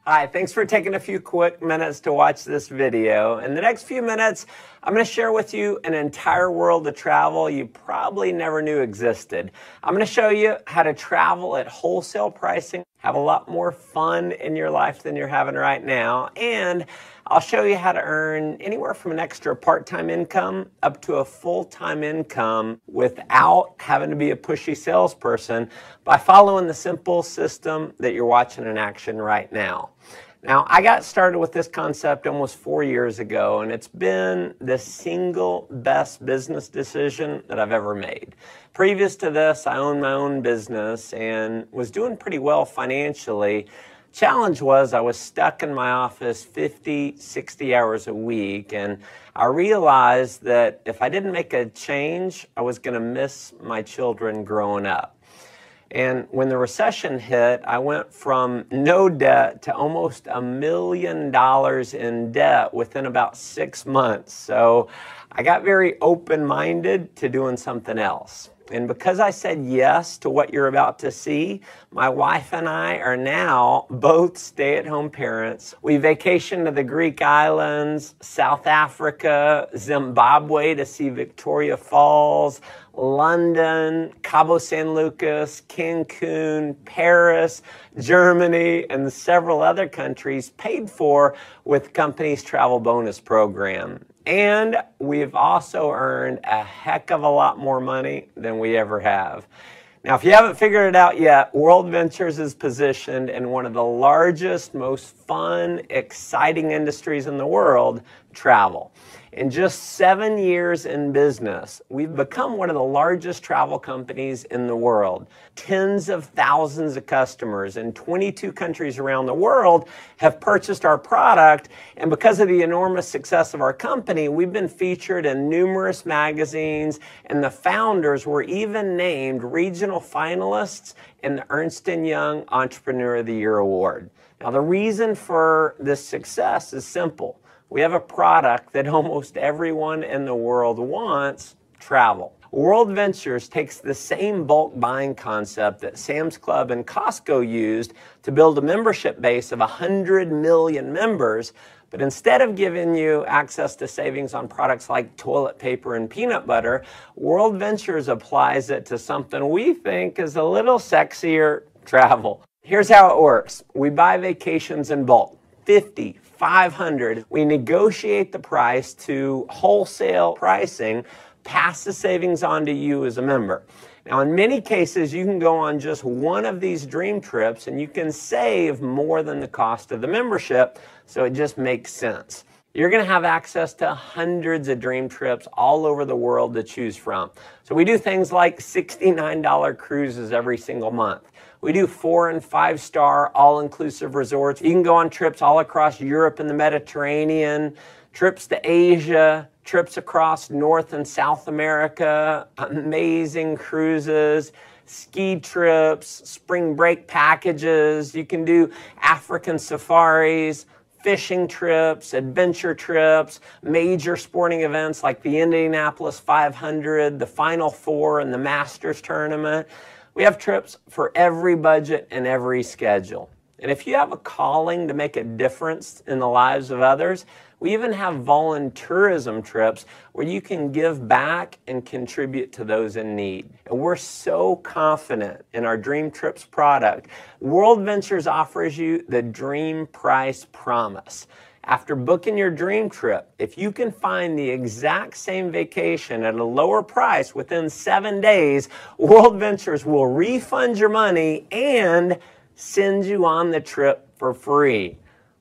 Hi, thanks for taking a few quick minutes to watch this video. In the next few minutes, I'm going to share with you an entire world of travel you probably never knew existed. I'm going to show you how to travel at wholesale pricing, have a lot more fun in your life than you're having right now, and I'll show you how to earn anywhere from an extra part-time income up to a full-time income without having to be a pushy salesperson by following the simple system that you're watching in action right now. Now, I got started with this concept almost 4 years ago, and it's been the single best business decision that I've ever made. Previous to this, I owned my own business and was doing pretty well financially. Challenge was I was stuck in my office 50, 60 hours a week, and I realized that if I didn't make a change, I was going to miss my children growing up. And when the recession hit, I went from no debt to almost $1 million in debt within about 6 months. So I got very open-minded to doing something else. And because I said yes to what you're about to see, my wife and I are now both stay-at-home parents. We vacationed to the Greek islands, South Africa, Zimbabwe to see Victoria Falls, London, Cabo San Lucas, Cancun, Paris, Germany, and several other countries paid for with the company's travel bonus program. And we've also earned a heck of a lot more money than we ever have. Now, if you haven't figured it out yet, Worldventures is positioned in one of the largest, most fun, exciting industries in the world, travel. In just 7 years in business, we've become one of the largest travel companies in the world. Tens of thousands of customers in 22 countries around the world have purchased our product, and because of the enormous success of our company, we've been featured in numerous magazines, and the founders were even named regional finalists in the Ernst & Young Entrepreneur of the Year Award. Now, the reason for this success is simple. We have a product that almost everyone in the world wants: travel. Worldventures takes the same bulk buying concept that Sam's Club and Costco used to build a membership base of 100 million members, but instead of giving you access to savings on products like toilet paper and peanut butter, Worldventures applies it to something we think is a little sexier: travel. Here's how it works. We buy vacations in bulk, 50, 500. We negotiate the price to wholesale pricing, pass the savings on to you as a member. Now, in many cases, you can go on just one of these dream trips and you can save more than the cost of the membership, so it just makes sense. You're going to have access to hundreds of dream trips all over the world to choose from. So we do things like $69 cruises every single month. We do 4- and 5-star all-inclusive resorts. You can go on trips all across Europe and the Mediterranean, trips to Asia, trips across North and South America, amazing cruises, ski trips, spring break packages. You can do African safaris, fishing trips, adventure trips, major sporting events like the Indianapolis 500, the Final Four, and the Masters tournament. We have trips for every budget and every schedule. And if you have a calling to make a difference in the lives of others, we even have voluntourism trips where you can give back and contribute to those in need. And we're so confident in our Dream Trips product. Worldventures offers you the Dream Price Promise. After booking your dream trip, if you can find the exact same vacation at a lower price within 7 days, Worldventures will refund your money and send you on the trip for free.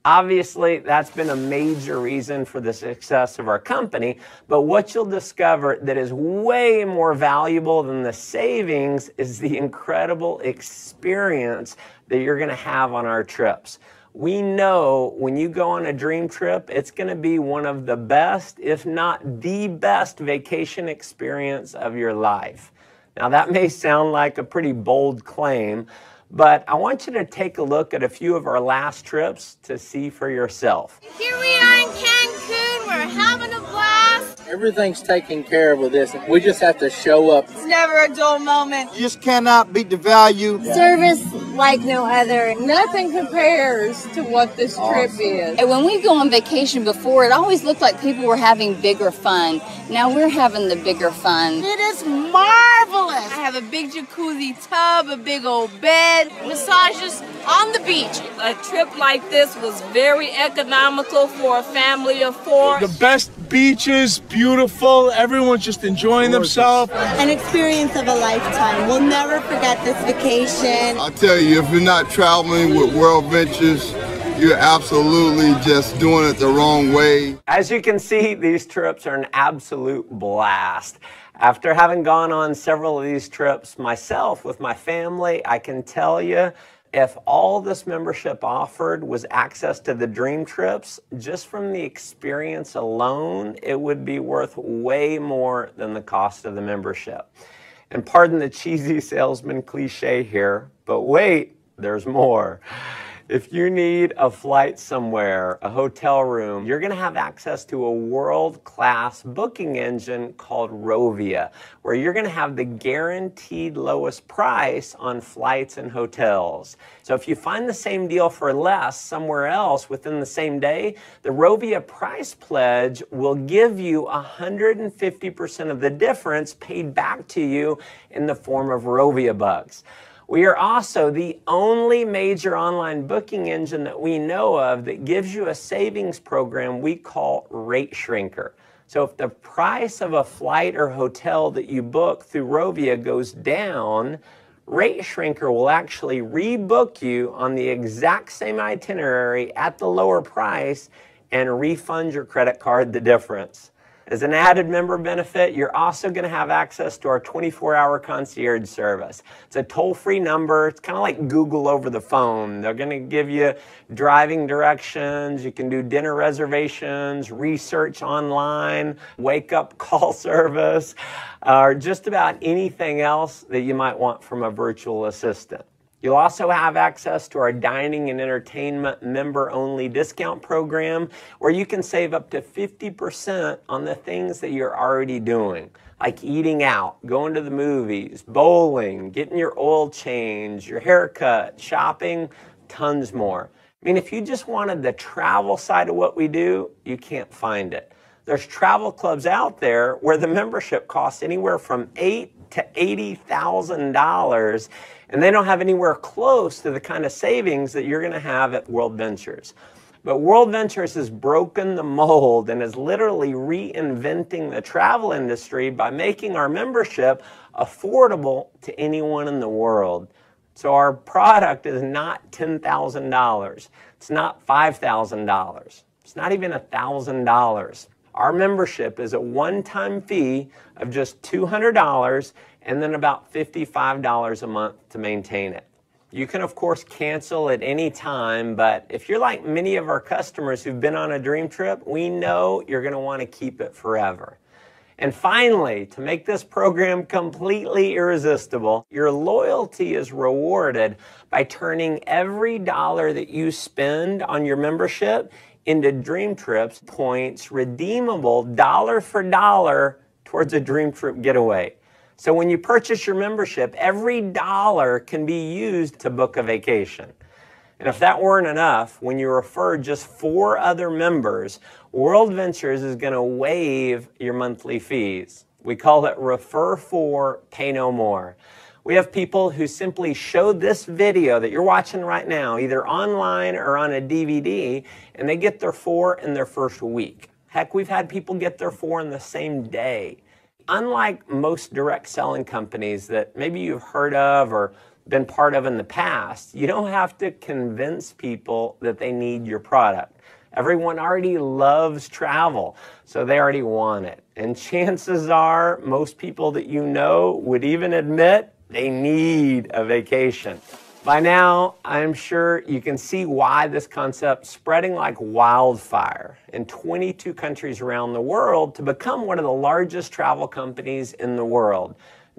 Obviously, that's been a major reason for the success of our company, but what you'll discover that is way more valuable than the savings is the incredible experience that you're going to have on our trips. We know when you go on a dream trip, it's going to be one of the best, if not the best, vacation experience of your life. Now, that may sound like a pretty bold claim, but I want you to take a look at a few of our last trips to see for yourself. Here we are in Cancun. We're having a blast. Everything's taken care of with this. We just have to show up. It's never a dull moment. You just cannot beat the value. Service like no other. Nothing compares to what this trip is. And when we go on vacation before, it always looked like people were having bigger fun. Now we're having the bigger fun. It is marvelous. I have a big jacuzzi tub, a big old bed, Massages on the beach. A trip like this was very economical for a family of four. The best beaches, beautiful, everyone's just enjoying themselves. An experience of a lifetime. We'll never forget this vacation. I tell you, if you're not traveling with Worldventures, you're absolutely just doing it the wrong way. As you can see, these trips are an absolute blast. After having gone on several of these trips myself with my family, I can tell you, if all this membership offered was access to the dream trips, just from the experience alone, it would be worth way more than the cost of the membership. And pardon the cheesy salesman cliche here, but wait, there's more. If you need a flight somewhere, a hotel room, you're going to have access to a world-class booking engine called Rovia, where you're going to have the guaranteed lowest price on flights and hotels. So if you find the same deal for less somewhere else within the same day, the Rovia price pledge will give you 150% of the difference paid back to you in the form of Rovia bucks. We are also the only major online booking engine that we know of that gives you a savings program we call Rate Shrinker. So if the price of a flight or hotel that you book through Rovia goes down, Rate Shrinker will actually rebook you on the exact same itinerary at the lower price and refund your credit card the difference. As an added member benefit, you're also going to have access to our 24-hour concierge service. It's a toll-free number. It's kind of like Google over the phone. They're going to give you driving directions. You can do dinner reservations, research online, wake-up call service, or just about anything else that you might want from a virtual assistant. You'll also have access to our dining and entertainment member-only discount program where you can save up to 50% on the things that you're already doing, like eating out, going to the movies, bowling, getting your oil change, your haircut, shopping, tons more. I mean, if you just wanted the travel side of what we do, you can't find it. There's travel clubs out there where the membership costs anywhere from $8,000 to $80,000, and they don't have anywhere close to the kind of savings that you're going to have at Worldventures. But Worldventures has broken the mold and is literally reinventing the travel industry by making our membership affordable to anyone in the world. So our product is not $10,000. It's not $5,000. It's not even $1,000. Our membership is a one-time fee of just $200 and then about $55 a month to maintain it. You can, of course, cancel at any time, but if you're like many of our customers who've been on a dream trip, we know you're going to want to keep it forever. And finally, to make this program completely irresistible, your loyalty is rewarded by turning every dollar that you spend on your membership into Dream Trips points redeemable dollar for dollar towards a Dream Trip getaway. So when you purchase your membership, every dollar can be used to book a vacation. And if that weren't enough, when you refer just 4 other members, Worldventures is going to waive your monthly fees. We call it Refer 4, Pay No More. We have people who simply show this video that you're watching right now, either online or on a DVD, and they get their 4 in their first week. Heck, we've had people get their 4 in the same day. Unlike most direct selling companies that maybe you've heard of or been part of in the past, you don't have to convince people that they need your product. Everyone already loves travel, so they already want it. And chances are most people that you know would even admit they need a vacation. By now, I'm sure you can see why this concept's spreading like wildfire in 22 countries around the world to become one of the largest travel companies in the world.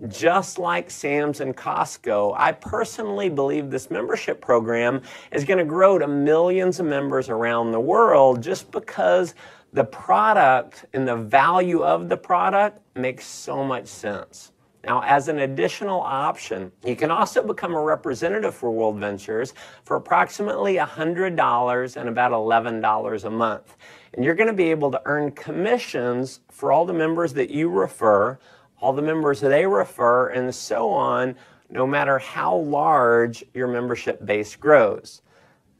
Just like Sam's and Costco, I personally believe this membership program is going to grow to millions of members around the world just because the product and the value of the product makes so much sense. Now, as an additional option, you can also become a representative for Worldventures for approximately $100 and about $11 a month. And you're going to be able to earn commissions for all the members that you refer, all the members that they refer, and so on, no matter how large your membership base grows.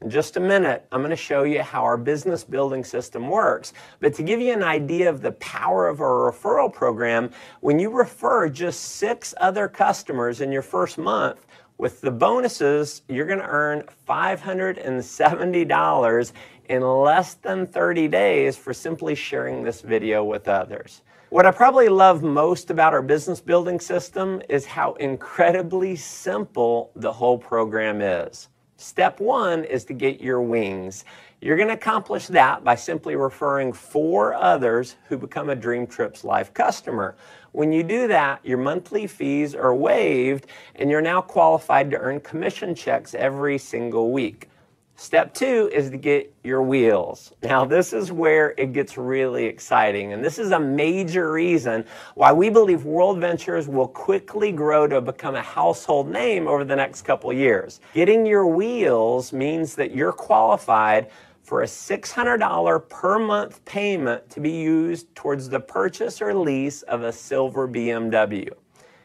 In just a minute, I'm going to show you how our business building system works. But to give you an idea of the power of our referral program, when you refer just 6 other customers in your first month, with the bonuses, you're going to earn $570 in less than 30 days for simply sharing this video with others. What I probably love most about our business building system is how incredibly simple the whole program is. Step 1 is to get your wings. You're going to accomplish that by simply referring 4 others who become a Dream Trips Life customer. When you do that, your monthly fees are waived and you're now qualified to earn commission checks every single week. Step 2 is to get your wheels. Now, this is where it gets really exciting, and this is a major reason why we believe Worldventures will quickly grow to become a household name over the next couple years. Getting your wheels means that you're qualified for a $600 per month payment to be used towards the purchase or lease of a silver BMW.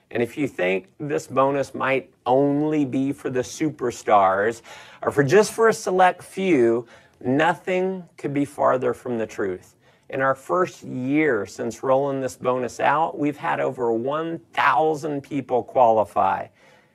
And if you think this bonus might only be for the superstars or for a select few, nothing could be farther from the truth. In our first year since rolling this bonus out, we've had over 1,000 people qualify.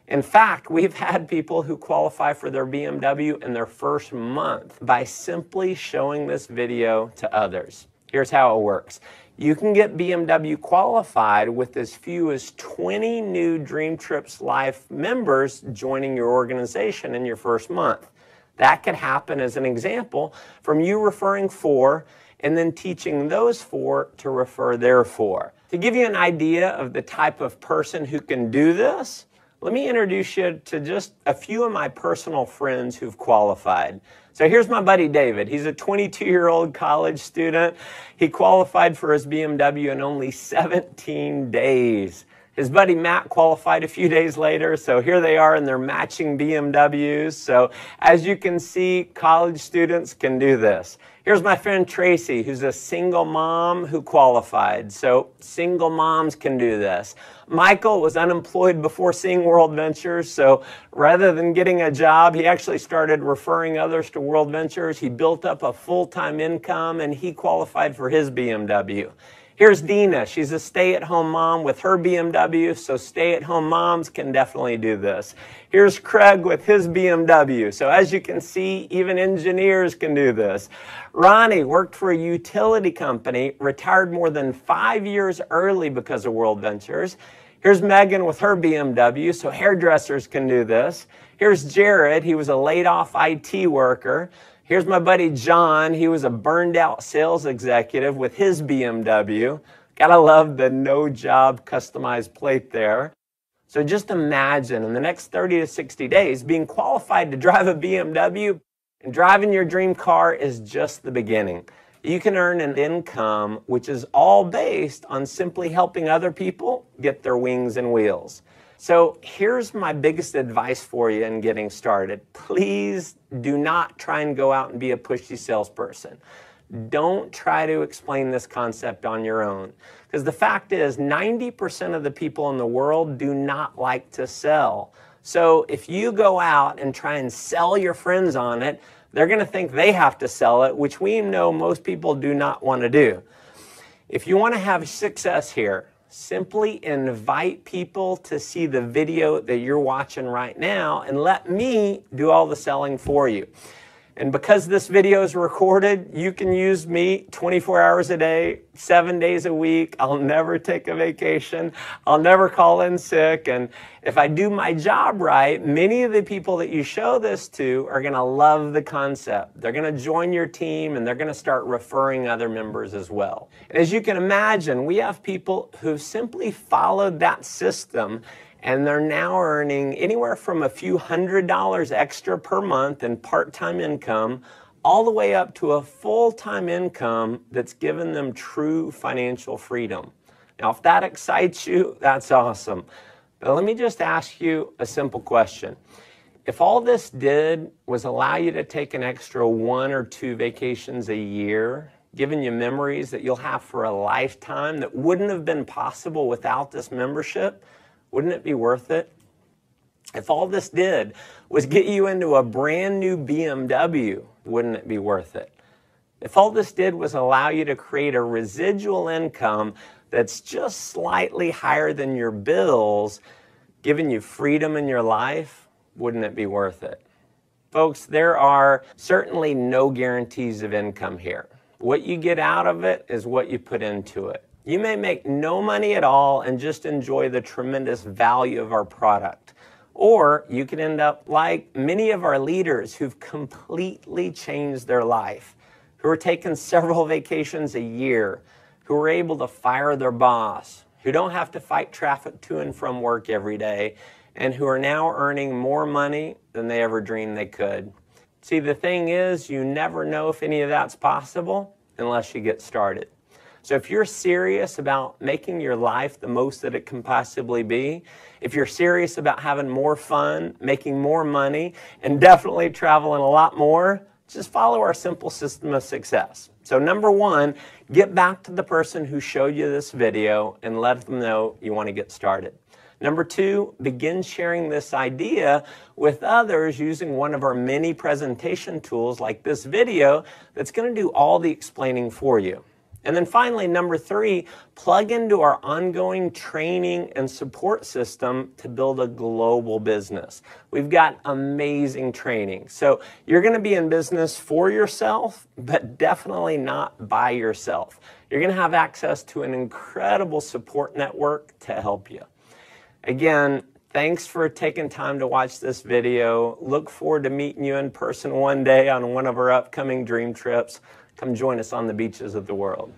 In fact, we've had people who qualify for their BMW in their first month by simply showing this video to others. Here's how it works. You can get BMW qualified with as few as 20 new Dream Trips Life members joining your organization in your first month. That could happen, as an example, from you referring 4 and then teaching those 4 to refer their 4. To give you an idea of the type of person who can do this, let me introduce you to just a few of my personal friends who've qualified. So here's my buddy David. He's a 22-year-old college student. He qualified for his BMW in only 17 days. His buddy Matt qualified a few days later, so here they are in their matching BMWs. So as you can see, college students can do this. Here's my friend Tracy, who's a single mom who qualified. So single moms can do this. Michael was unemployed before seeing Worldventures, so rather than getting a job, he actually started referring others to Worldventures. He built up a full-time income, and he qualified for his BMW. Here's Dina. She's a stay-at-home mom with her BMW, so stay-at-home moms can definitely do this. Here's Craig with his BMW. So as you can see, even engineers can do this. Ronnie worked for a utility company, retired more than 5 years early because of Worldventures. Here's Megan with her BMW, so hairdressers can do this. Here's Jared. He was a laid-off IT worker. Here's my buddy John. He was a burned-out sales executive with his BMW. Gotta love the no-job customized plate there. So just imagine in the next 30 to 60 days being qualified to drive a BMW, and driving your dream car is just the beginning. You can earn an income which is all based on simply helping other people get their wings and wheels. So here's my biggest advice for you in getting started. Please do not try and go out and be a pushy salesperson. Don't try to explain this concept on your own. Because the fact is, 90% of the people in the world do not like to sell. So if you go out and try and sell your friends on it, they're going to think they have to sell it, which we know most people do not want to do. If you want to have success here, simply invite people to see the video that you're watching right now and let me do all the selling for you. And because this video is recorded, you can use me 24 hours a day, 7 days a week. I'll never take a vacation. I'll never call in sick. And if I do my job right, many of the people that you show this to are going to love the concept. They're going to join your team and they're going to start referring other members as well. And as you can imagine, we have people who've simply followed that system, and they're now earning anywhere from a few $100s extra per month in part-time income, all the way up to a full-time income that's given them true financial freedom. Now, if that excites you, that's awesome. But let me just ask you a simple question. If all this did was allow you to take an extra 1 or 2 vacations a year, giving you memories that you'll have for a lifetime that wouldn't have been possible without this membership, wouldn't it be worth it? If all this did was get you into a brand new BMW, wouldn't it be worth it? If all this did was allow you to create a residual income that's just slightly higher than your bills, giving you freedom in your life, wouldn't it be worth it? Folks, there are certainly no guarantees of income here. What you get out of it is what you put into it. You may make no money at all and just enjoy the tremendous value of our product. Or you could end up like many of our leaders who've completely changed their life, who are taking several vacations a year, who are able to fire their boss, who don't have to fight traffic to and from work every day, and who are now earning more money than they ever dreamed they could. See, the thing is, you never know if any of that's possible unless you get started. So if you're serious about making your life the most that it can possibly be, if you're serious about having more fun, making more money, and definitely traveling a lot more, just follow our simple system of success. So number 1, get back to the person who showed you this video and let them know you want to get started. Number 2, begin sharing this idea with others using one of our many presentation tools like this video that's going to do all the explaining for you. And then finally, number 3, plug into our ongoing training and support system to build a global business. We've got amazing training. So you're going to be in business for yourself, but definitely not by yourself. You're going to have access to an incredible support network to help you. Again, thanks for taking time to watch this video. Look forward to meeting you in person one day on one of our upcoming dream trips. Come join us on the beaches of the world.